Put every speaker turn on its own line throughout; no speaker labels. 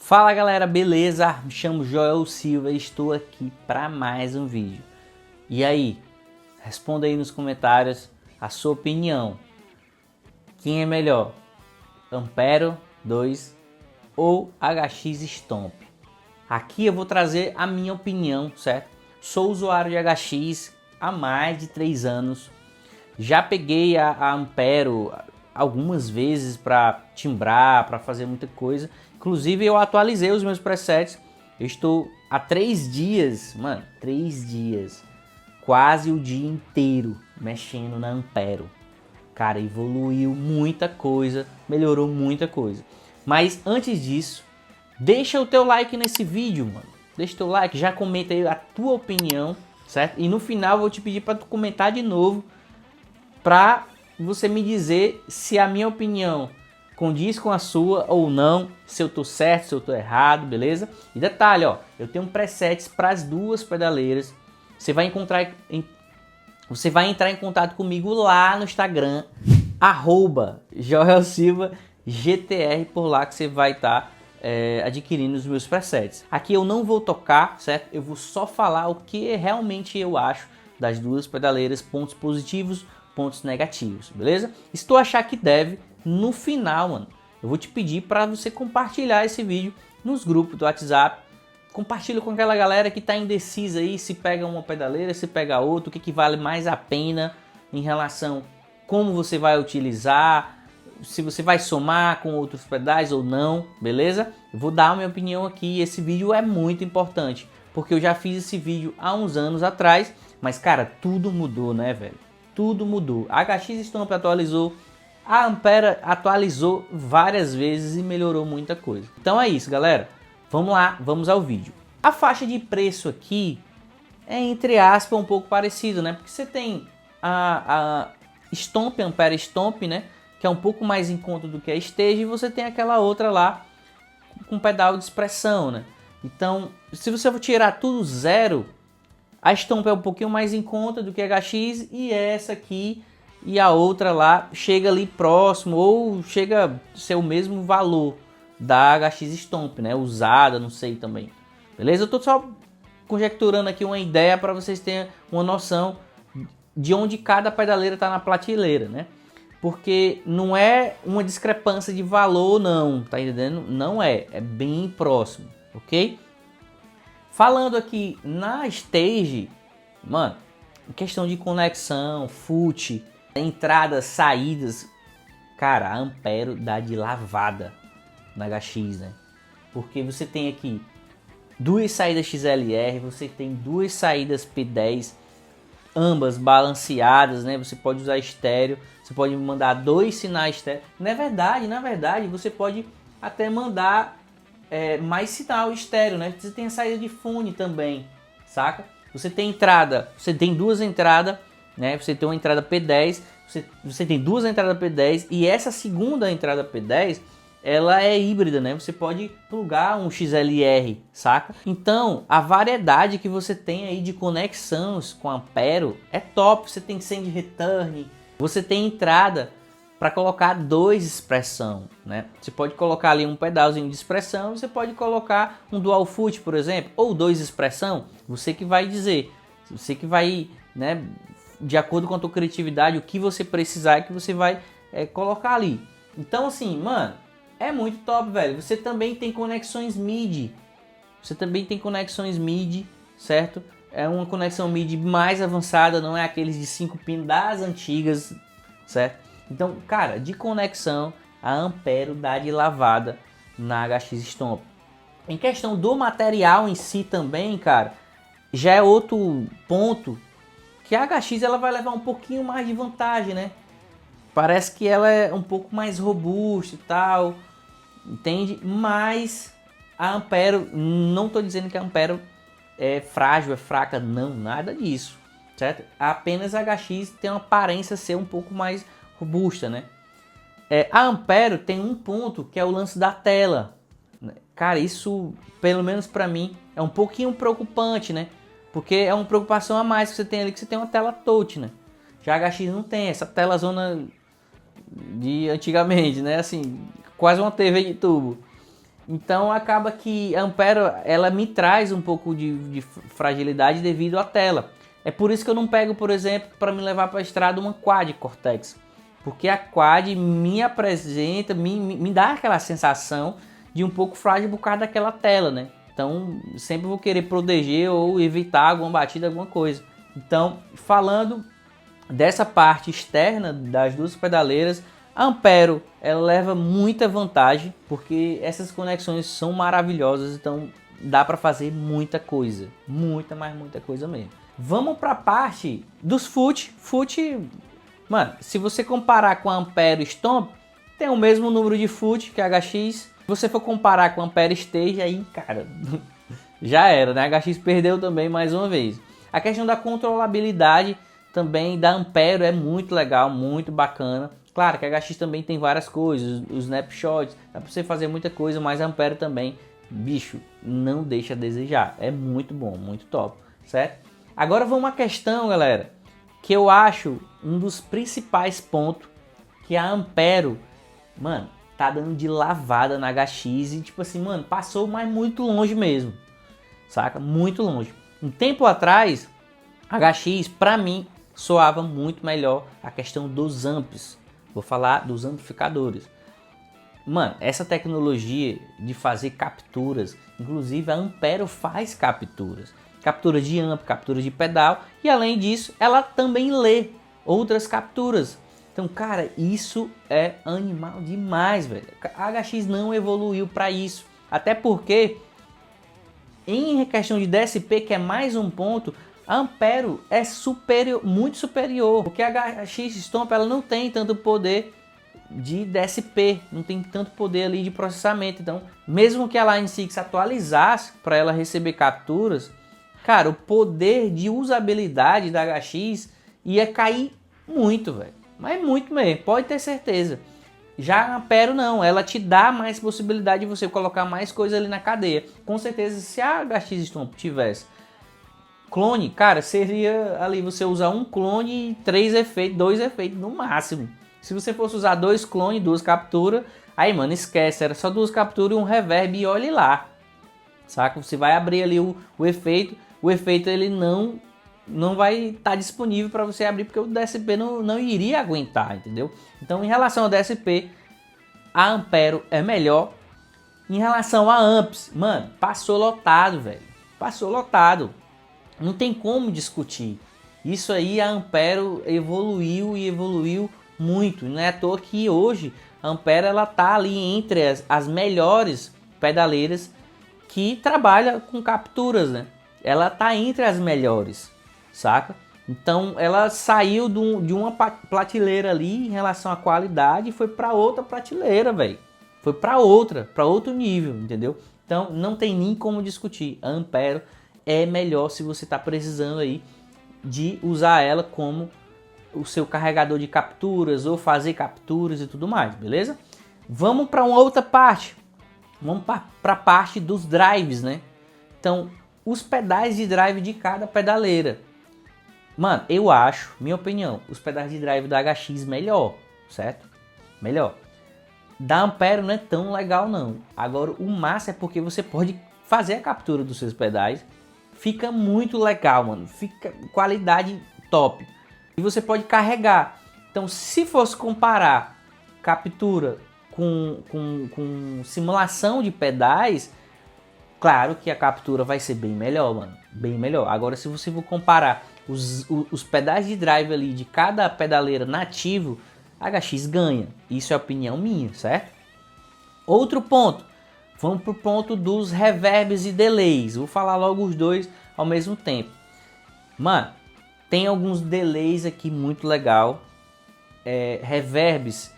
Fala galera, beleza? Me chamo Joel Silva e estou aqui para mais um vídeo. E aí, responda aí nos comentários a sua opinião. Quem é melhor? Ampero 2 ou HX Stomp? Aqui eu vou trazer a minha opinião, certo? Sou usuário de HX há mais de 3 anos. Já peguei a Ampero algumas vezes para timbrar, para fazer muita coisa. Inclusive eu atualizei os meus presets. Eu estou há 3 dias, mano, 3 dias, quase o dia inteiro mexendo na Ampero. Cara, evoluiu muita coisa, melhorou muita coisa. Mas antes disso, deixa o teu like nesse vídeo, mano. Deixa o teu like, já comenta aí a tua opinião, certo? E no final eu vou te pedir para tu comentar de novo, para você me dizer se a minha opinião condiz com a sua ou não, se eu tô certo, se eu tô errado, beleza? E detalhe, ó, eu tenho presets para as duas pedaleiras. Você vai entrar em contato comigo lá no Instagram, @JoelSilvaGTR, por lá que você vai estar adquirindo os meus presets. Aqui eu não vou tocar, certo? Eu vou só falar o que realmente eu acho das duas pedaleiras, pontos positivos, pontos negativos, beleza? Se tu achar que deve, no final, mano, eu vou te pedir para você compartilhar esse vídeo nos grupos do WhatsApp. Compartilha com aquela galera que tá indecisa aí, se pega uma pedaleira, se pega outra, o que vale mais a pena em relação como você vai utilizar, se você vai somar com outros pedais ou não, beleza? Eu vou dar a minha opinião aqui. Esse vídeo é muito importante, porque eu já fiz esse vídeo há uns anos atrás, mas cara, tudo mudou, né, velho? Tudo mudou. A HX Stomp atualizou, a Ampero atualizou várias vezes e melhorou muita coisa. Então é isso, galera. Vamos lá, vamos ao vídeo. A faixa de preço aqui é, entre aspas, um pouco parecido, né? Porque você tem a Stomp, Ampero Stomp, né? Que é um pouco mais em conta do que a Stage, e você tem aquela outra lá com pedal de expressão, né? Então, se você for tirar tudo zero, a Stomp é um pouquinho mais em conta do que a HX, e essa aqui e a outra lá chega ali próximo, ou chega a ser o mesmo valor da HX Stomp, né? Usada, não sei também. Beleza? Eu tô só conjecturando aqui uma ideia para vocês terem uma noção de onde cada pedaleira tá na prateleira, né? Porque não é uma discrepância de valor, não, tá entendendo? Não é, é bem próximo, ok? Falando aqui na Stage, mano, em questão de conexão, foot, entradas, saídas, cara, a Ampero dá de lavada na HX, né? Porque você tem aqui duas saídas XLR, você tem duas saídas P10, ambas balanceadas, né? Você pode usar estéreo, você pode mandar dois sinais estéreo. Na verdade, você pode até mandar mais sinal estéreo, né? Você tem a saída de fone também, saca? Você tem entrada, você tem duas entradas, né? Você tem uma entrada P10, você tem duas entradas P10, e essa segunda entrada P10, ela é híbrida, né? Você pode plugar um XLR, saca? Então, a variedade que você tem aí de conexões com a Ampero é top. Você tem send return, você tem entrada para colocar dois expressão, né? Você pode colocar ali um pedalzinho de expressão, você pode colocar um dual foot, por exemplo, ou dois expressão. Você que vai dizer, você que vai, né, de acordo com a tua criatividade, o que você precisar, que você vai colocar ali. Então assim, mano, é muito top, velho. Você também tem conexões MIDI. Você também tem conexões MIDI, certo? É uma conexão MIDI mais avançada, não é aqueles de 5 pinos das antigas, certo? Então, cara, de conexão, a Ampero dá de lavada na HX Stomp. Em questão do material em si também, cara, já é outro ponto que a HX ela vai levar um pouquinho mais de vantagem, né? Parece que ela é um pouco mais robusta e tal, entende? Mas a Ampero, não estou dizendo que a Ampero é frágil, é fraca, não, nada disso, certo? Apenas a HX tem uma aparência ser um pouco mais robusta, né? A Ampero tem um ponto que é o lance da tela. Cara, isso, pelo menos para mim, é um pouquinho preocupante, né? Porque é uma preocupação a mais que você tem ali, que você tem uma tela touch, né? Já a HX não tem essa tela zona de antigamente, né? Assim, quase uma TV de tubo. Então acaba que a Ampero, ela me traz um pouco de fragilidade devido à tela. É por isso que eu não pego, por exemplo, para me levar para a estrada uma Quad Cortex. Porque a Quad me apresenta, me dá aquela sensação de um pouco frágil por causa daquela tela, né? Então sempre vou querer proteger ou evitar alguma batida, alguma coisa. Então, falando dessa parte externa das duas pedaleiras, a Ampero ela leva muita vantagem, porque essas conexões são maravilhosas, então dá para fazer muita coisa, mas muita coisa mesmo. Vamos para a parte dos foot. Mano, se você comparar com a Ampero Stomp, tem o mesmo número de foot que a HX. Se você for comparar com a Ampero Stage, aí, cara, já era, né? A HX perdeu também mais uma vez. A questão da controlabilidade também da Ampero é muito legal, muito bacana. Claro que a HX também tem várias coisas, os snapshots, dá pra você fazer muita coisa, mas a Ampero também, bicho, não deixa a desejar. É muito bom, muito top, certo? Agora vamos uma questão, galera, que eu acho um dos principais pontos, que a Ampero, mano, tá dando de lavada na HX e tipo assim, mano, passou, mas muito longe mesmo, saca? Muito longe. Um tempo atrás, a HX, pra mim, soava muito melhor a questão dos amps. Vou falar dos amplificadores. Mano, essa tecnologia de fazer capturas, inclusive a Ampero faz capturas. Captura de amp, captura de pedal e além disso, ela também lê outras capturas. Então, cara, isso é animal demais, velho. A HX não evoluiu para isso. Até porque, em questão de DSP, que é mais um ponto, a Ampero é superior, muito superior, porque a HX Stomp ela não tem tanto poder de DSP, não tem tanto poder ali de processamento. Então, mesmo que a Line 6 atualizasse para ela receber capturas, cara, o poder de usabilidade da HX ia cair muito, velho. Mas muito mesmo, pode ter certeza. Já a Ampero não, ela te dá mais possibilidade de você colocar mais coisa ali na cadeia. Com certeza, se a HX Stomp tivesse clone, cara, seria ali você usar um clone e 3 efeitos, 2 efeitos no máximo. Se você fosse usar 2 clones, 2 capturas, aí, mano, esquece, era só 2 capturas e um reverb e olhe lá. Saca? Você vai abrir ali o efeito ele não vai estar disponível para você abrir, porque o DSP não iria aguentar, entendeu? Então, em relação ao DSP, a Ampero é melhor. Em relação a amps, mano, passou lotado, velho. Passou lotado. Não tem como discutir. Isso aí a Ampero evoluiu e evoluiu muito. Não é à toa que hoje a Ampero ela tá ali entre as melhores pedaleiras que trabalha com capturas, né? Ela tá entre as melhores, saca? Então ela saiu de uma prateleira ali em relação à qualidade e foi para outra prateleira, velho. Foi para outro nível, entendeu? Então não tem nem como discutir. A Ampero é melhor se você está precisando aí de usar ela como o seu carregador de capturas ou fazer capturas e tudo mais, beleza? Vamos para uma outra parte. Vamos para a parte dos drives, né? Então, os pedais de drive de cada pedaleira. Mano, eu acho, minha opinião, os pedais de drive da HX melhor, certo? Melhor. Da Ampero não é tão legal não. Agora, o massa é porque você pode fazer a captura dos seus pedais. Fica muito legal, mano. Fica qualidade top. E você pode carregar. Então, se fosse comparar captura com simulação de pedais, claro que a captura vai ser bem melhor, mano. Bem melhor. Agora, se você for comparar os pedais de drive ali de cada pedaleira nativo, a HX ganha. Isso é opinião minha, certo? Outro ponto. Vamos para o ponto dos reverbs e delays. Vou falar logo os dois ao mesmo tempo. Mano, tem alguns delays aqui muito legal. Reverbs.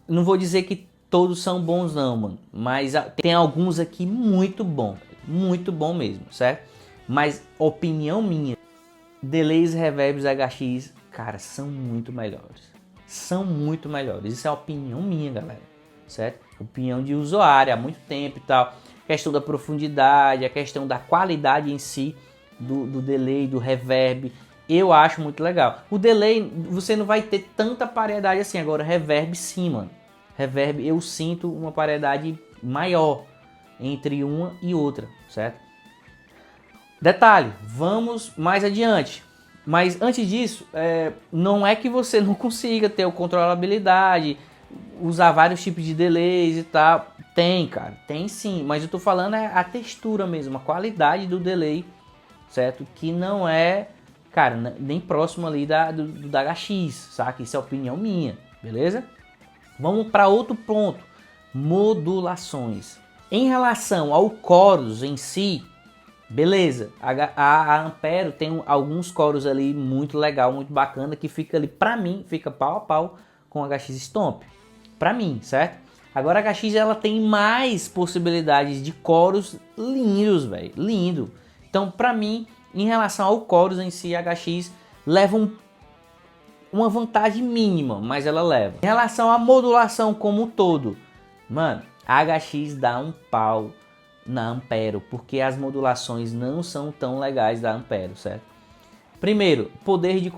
Não vou dizer que todos são bons não, mano. Mas tem alguns aqui muito bom. Muito bom mesmo, certo? Mas opinião minha. Delays e reverbs HX, cara, são muito melhores. São muito melhores. Isso é a opinião minha, galera. Certo? Opinião de usuário há muito tempo e tal. A questão da profundidade, a questão da qualidade em si do delay, do reverb, eu acho muito legal. O delay, você não vai ter tanta paridade assim. Agora, reverb sim, mano. Reverb, eu sinto uma paridade maior entre uma e outra, certo? Detalhe, vamos mais adiante. Mas antes disso, não é que você não consiga ter o controlabilidade, usar vários tipos de delays e tal. Tem, cara, tem sim. Mas eu tô falando a textura mesmo, a qualidade do delay, certo? Que não é, cara, nem próximo ali da HX, saca? Isso é opinião minha, beleza? Vamos para outro ponto, modulações. Em relação ao chorus em si, beleza, a Ampero tem alguns coros ali muito legal, muito bacana, que fica ali, pra mim, fica pau a pau com a HX Stomp. Pra mim, certo? Agora a HX ela tem mais possibilidades de coros lindos, velho, lindo. Então, pra mim, em relação ao chorus em si, a HX leva uma vantagem mínima, mas ela leva. Em relação à modulação como um todo, mano, a HX dá um pau na Ampero, porque as modulações não são tão legais da Ampero, certo? Primeiro, poder de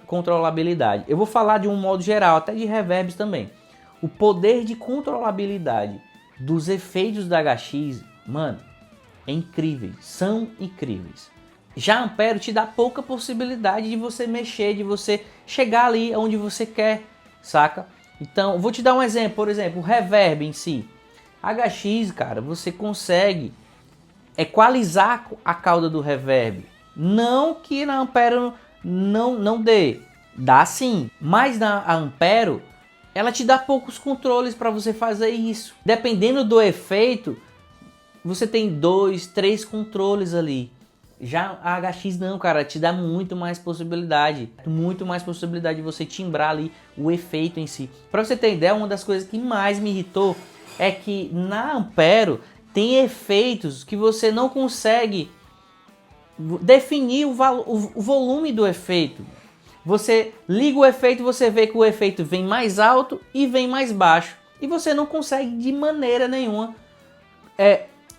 controlabilidade. Eu vou falar de um modo geral, até de reverbs também. O poder de controlabilidade dos efeitos da HX, mano, é incrível, são incríveis. Já a Ampero te dá pouca possibilidade de você mexer, de você chegar ali onde você quer, saca? Então, vou te dar um exemplo, por exemplo, o reverb em si. HX, cara, você consegue equalizar a cauda do reverb. Não que na Ampero não dê. Dá sim. Mas na Ampero, ela te dá poucos controles para você fazer isso. Dependendo do efeito, você tem 2, 3 controles ali. Já a HX não, cara, te dá muito mais possibilidade. Muito mais possibilidade de você timbrar ali o efeito em si. Para você ter ideia, uma das coisas que mais me irritou é que na Ampero tem efeitos que você não consegue definir o volume do efeito. Você liga o efeito e você vê que o efeito vem mais alto e vem mais baixo. E você não consegue de maneira nenhuma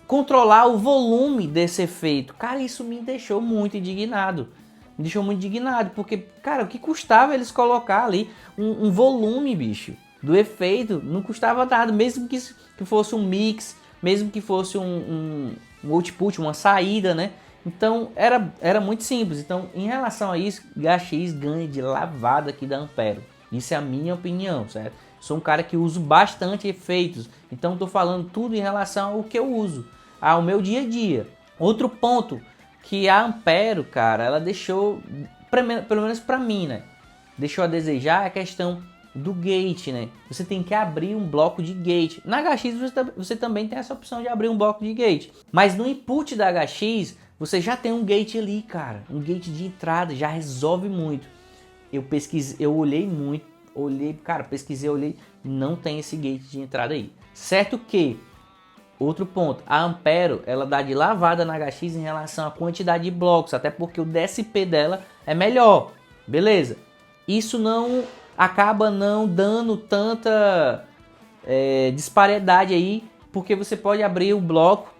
controlar o volume desse efeito. Cara, isso me deixou muito indignado. Me deixou muito indignado, porque, cara, o que custava eles colocar ali um volume, bicho, do efeito? Não custava nada, mesmo que fosse um mix, mesmo que fosse um output, uma saída, né? Então, era muito simples. Então, em relação a isso, HX ganha de lavada aqui da Ampero. Isso é a minha opinião, certo? Sou um cara que uso bastante efeitos, então estou falando tudo em relação ao que eu uso, ao meu dia a dia. Outro ponto que a Ampero, cara, ela deixou, pelo menos para mim, né? Deixou a desejar a questão do gate, né? Você tem que abrir um bloco de gate. Na HX você também tem essa opção de abrir um bloco de gate. Mas no input da HX, você já tem um gate ali, cara. Um gate de entrada, já resolve muito. Eu pesquisei, eu olhei muito, pesquisei, olhei, não tem esse gate de entrada aí. Certo que, outro ponto, a Ampero, ela dá de lavada na HX em relação à quantidade de blocos, até porque o DSP dela é melhor, beleza? Isso não acaba não dando tanta disparidade aí, porque você pode abrir o bloco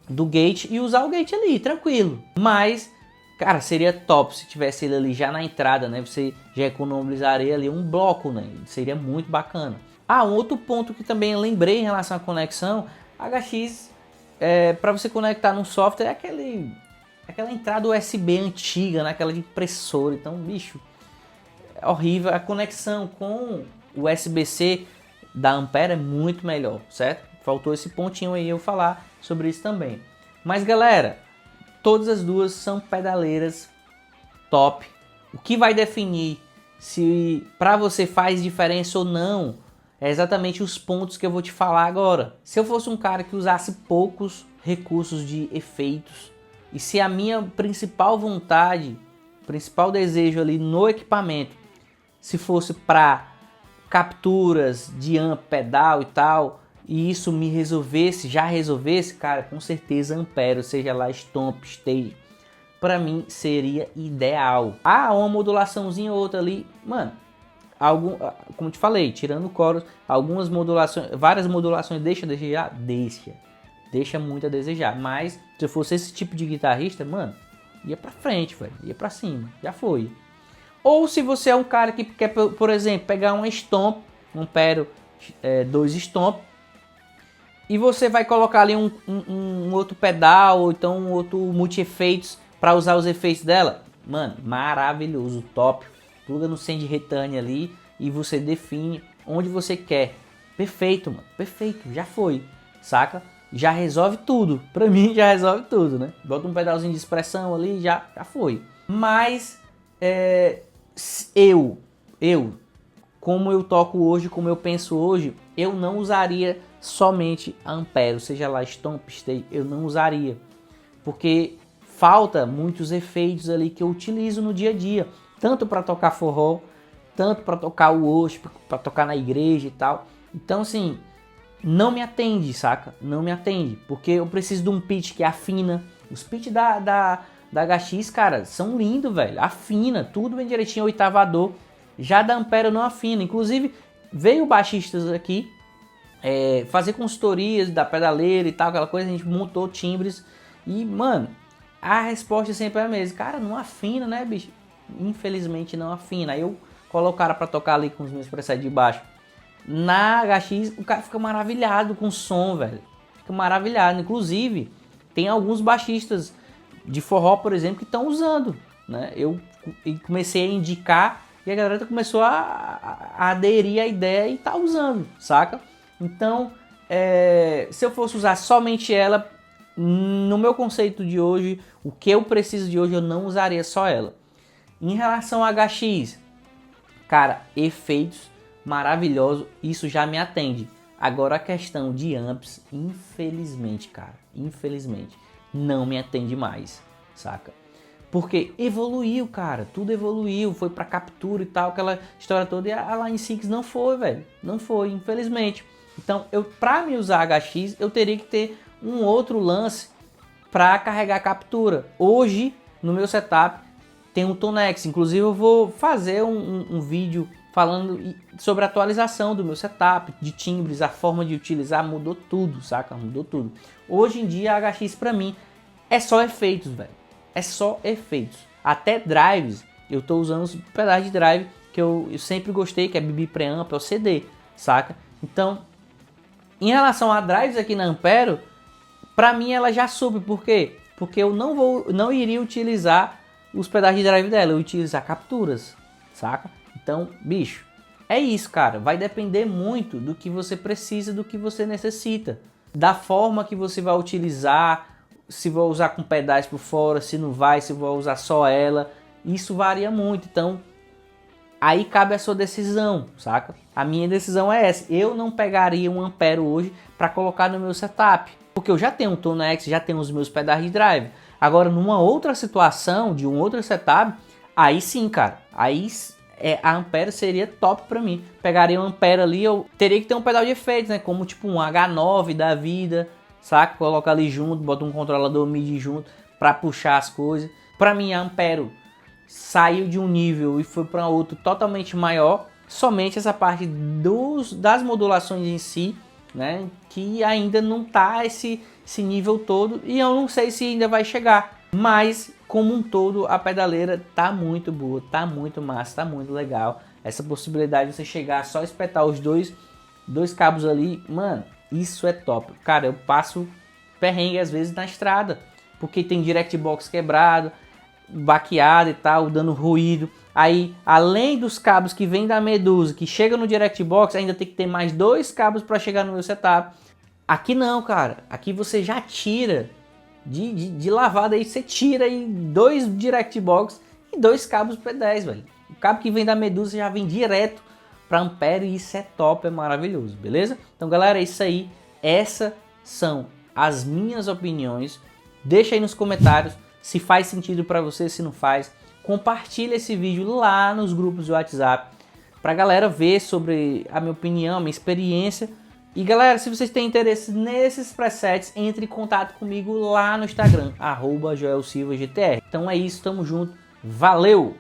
do gate e usar o gate ali, tranquilo. Mas, cara, seria top se tivesse ele ali já na entrada, né? Você já economizaria ali um bloco, né? Seria muito bacana. Ah, um outro ponto que também eu lembrei em relação à conexão, HX, para você conectar no software, é aquela entrada USB antiga, né? Aquela de impressora. Então, bicho, é horrível. A conexão com o USB-C da Ampero é muito melhor, certo? Faltou esse pontinho aí eu falar sobre isso também. Mas, galera, todas as duas são pedaleiras top. O que vai definir se para você faz diferença ou não é exatamente os pontos que eu vou te falar agora. Se eu fosse um cara que usasse poucos recursos de efeitos e se a minha principal vontade, principal desejo ali no equipamento, se fosse para capturas de amp, pedal e tal, e isso me já resolvesse, cara, com certeza Ampero, seja lá Stomp, Stage, para mim seria ideal. Ah, uma modulaçãozinha ou outra ali, mano, como te falei, tirando o chorus, algumas modulações, várias modulações deixa a desejar? Deixa muito a desejar, mas se eu fosse esse tipo de guitarrista, mano, ia pra frente, velho, ia pra cima, já foi. Ou se você é um cara que quer, por exemplo, pegar um Stomp, um Ampero 2 Stomp, e você vai colocar ali um outro pedal ou então um outro multi-efeitos para usar os efeitos dela. Mano, maravilhoso, top. Pluga no Send Return ali e você define onde você quer. Perfeito, mano, perfeito, já foi, saca? Já resolve tudo, pra mim já resolve tudo, né? Bota um pedalzinho de expressão ali, já foi. Mas como eu toco hoje, como eu penso hoje, eu não usaria somente a Ampero, seja lá Stomp, Stay, eu não usaria. Porque falta muitos efeitos ali que eu utilizo no dia a dia, tanto para tocar forró, tanto para tocar o worship, para tocar na igreja e tal. Então assim, não me atende, saca? Não me atende, porque eu preciso de um pitch que afina. Os pitch da HX, cara, são lindos, velho. Afina, tudo bem direitinho, oitavador. Já da Ampero não afina. Inclusive, veio baixistas aqui fazer consultorias da pedaleira e tal, aquela coisa. A gente montou timbres e, mano, a resposta sempre é a mesma. Cara, não afina, né, bicho? Infelizmente não afina. Aí eu coloco o cara pra tocar ali com os meus presets de baixo. Na HX, o cara fica maravilhado com o som, velho. Fica maravilhado. Inclusive, tem alguns baixistas de forró, por exemplo, que estão usando, né? Eu comecei a indicar e a galera começou a aderir à ideia e tá usando, saca? Então, se eu fosse usar somente ela, no meu conceito de hoje, o que eu preciso de hoje, eu não usaria só ela. Em relação a HX, cara, efeitos maravilhoso, isso já me atende. Agora a questão de amps, infelizmente, cara, infelizmente, não me atende mais, saca? Porque evoluiu, cara, tudo evoluiu, foi pra captura e tal, aquela história toda, e a Line 6 não foi, velho, não foi, infelizmente. Então, pra me usar HX, eu teria que ter um outro lance pra carregar a captura. Hoje, no meu setup, tem um Tonex, inclusive eu vou fazer um vídeo falando sobre a atualização do meu setup, de timbres, a forma de utilizar, mudou tudo, saca? Mudou tudo. Hoje em dia a HX pra mim é só efeitos, velho. É só efeitos. Até drives, eu tô usando os pedais de drive que eu sempre gostei, que é BB Preamp, é o CD, saca? Então, em relação a drives aqui na Ampero, pra mim ela já sube, por quê? Porque eu não iria utilizar os pedais de drive dela, eu utilizar capturas, saca? Então, bicho, é isso, cara. Vai depender muito do que você precisa, do que você necessita. Da forma que você vai utilizar, se vai usar com pedais por fora, se não vai, se vai usar só ela. Isso varia muito. Então, aí cabe a sua decisão, saca? A minha decisão é essa. Eu não pegaria um Ampero hoje para colocar no meu setup. Porque eu já tenho um Tonex, já tenho os meus pedais de drive. Agora, numa outra situação, de um outro setup, aí sim, cara. Aí a Ampero seria top pra mim. Pegaria um Ampero ali, eu teria que ter um pedal de efeitos, né? Como tipo um H9 da vida, saca? Coloca ali junto, bota um controlador MIDI junto pra puxar as coisas. Pra mim, a Ampero saiu de um nível e foi para outro totalmente maior. Somente essa parte das modulações em si, né? Que ainda não tá esse nível todo. E eu não sei se ainda vai chegar. Mas, como um todo, a pedaleira tá muito boa, tá muito massa, tá muito legal. Essa possibilidade de você chegar só espetar os dois cabos ali, mano, isso é top. Cara, eu passo perrengue às vezes na estrada, porque tem direct box quebrado, baqueado e tal, dando ruído. Aí, além dos cabos que vem da Medusa, que chega no direct box, ainda tem que ter mais 2 cabos para chegar no meu setup. Aqui não, cara. Aqui você já tira de lavada aí, você tira aí 2 direct box e 2 cabos P10, velho. O cabo que vem da Medusa já vem direto para Ampero e isso é top, é maravilhoso, beleza? Então, galera, é isso aí. Essas são as minhas opiniões. Deixa aí nos comentários se faz sentido para você, se não faz. Compartilha esse vídeo lá nos grupos do WhatsApp pra galera ver sobre a minha opinião, a minha experiência. E galera, se vocês têm interesse nesses presets, entre em contato comigo lá no Instagram, @JoelSilvaGTR. Então é isso, tamo junto, valeu!